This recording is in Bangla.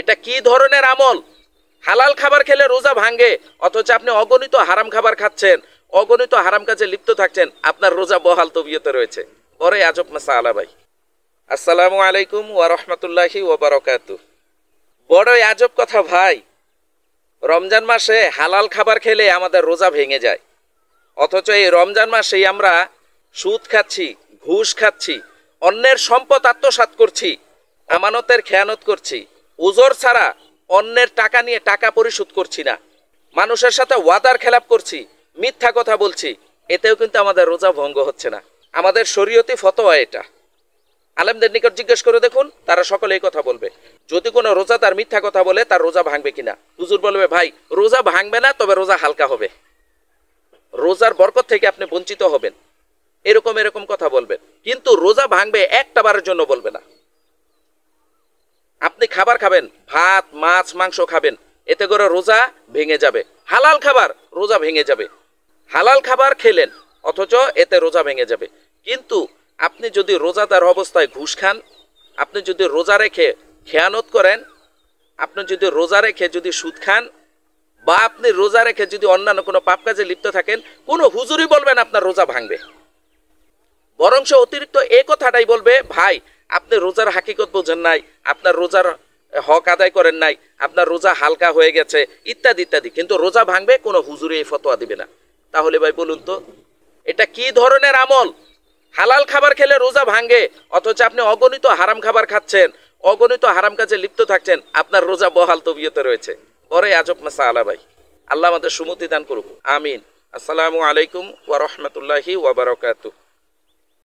এটা কি ধরনের আমল? হালাল খাবার খেলে রোজা ভাঙে, অথচ আপনি অগণিত হারাম খাবার খাচ্ছেন, অগণিত হারাম কাজে লিপ্ত থাকছেন, আপনার রোজা বহাল তবিয়তে রয়েছে। বড়ই আজব মাসালা ভাই। আসসালামু আলাইকুম ওয়া রাহমাতুল্লাহি ওয়া বারাকাতুহু। বড়ই আজব কথা ভাই, রমজান মাসে হালাল খাবার খেলে আমাদের রোজা ভেঙে যায়, অথচ এই রমজান মাসেই আমরা সুদ খাচ্ছি, ঘুষ খাচ্ছি, অন্যের সম্পদ আত্মসাৎ করছি, আমানতের খেয়ানত করছি, উজর ছাড়া অন্যের টাকা নিয়ে টাকা পরিশোধ করছি না, মানুষের সাথে ওয়াদার খেলাপ করছি, মিথ্যা কথা বলছি, এতেও কিন্তু আমাদের রোজা ভঙ্গ হচ্ছে না। আমাদের শরীয়তি ফতোয়া এটা। আলেমদের নিকট জিজ্ঞেস করে দেখুন, তারা সকলে এই কথা বলবে। যদি কোনো রোজাদার মিথ্যা কথা বলে তার রোজা ভাঙবে কিনা, হুজুর বলবে ভাই রোজা ভাঙবে না, তবে রোজা হালকা হবে, রোজার বরকত থেকে আপনি বঞ্চিত হবেন, এরকম কথা বলবেন, কিন্তু রোজা ভাঙবে একটা বারের জন্য বলবে না। আপনি খাবার খাবেন, ভাত মাছ মাংস খাবেন, এতে করে রোজা ভেঙে যাবে। হালাল খাবার, রোজা ভেঙে যাবে। হালাল খাবার খেলেন, অথচ এতে রোজা ভেঙে যাবে। কিন্তু আপনি যদি রোজাদার অবস্থায় ঘুষ খান, আপনি যদি রোজা রেখে খেয়ানত করেন, আপনি যদি রোজা রেখে যদি সুদ খান, বা আপনি রোজা রেখে যদি অন্যান্য কোনো পাপ কাজে লিপ্ত থাকেন, কোনো হুজুরই বলবেন আপনার রোজা ভাঙবে। বরং সে অতিরিক্ত এই কথাটাই বলবে, ভাই আপনি রোজার হাকিকত বোঝেন নাই, আপনার রোজার হক আদায় করেন নাই, আপনার রোজা হালকা হয়ে গেছে, ইত্যাদি ইত্যাদি। কিন্তু রোজা ভাঙবে, কোনো হুজুরই এই ফতোয়া দিবে না। তাহলে ভাই বলুন তো, এটা কি ধরনের আমল? হালাল খাবার খেলে রোজা ভাঙে, অথচ আপনি অগণিত হারাম খাবার খাচ্ছেন, অগণিত হারাম কাজে লিপ্ত থাকছেন, আপনার রোজা বহাল তবিয়তে রয়েছে। বড়ই আজব মাসালা ভাই। আল্লাহ আমাদের সুমতি দান করুক, আমিন। আসসালামু আলাইকুম ওয়া রাহমাতুল্লাহি ওয়া বারাকাতুহু।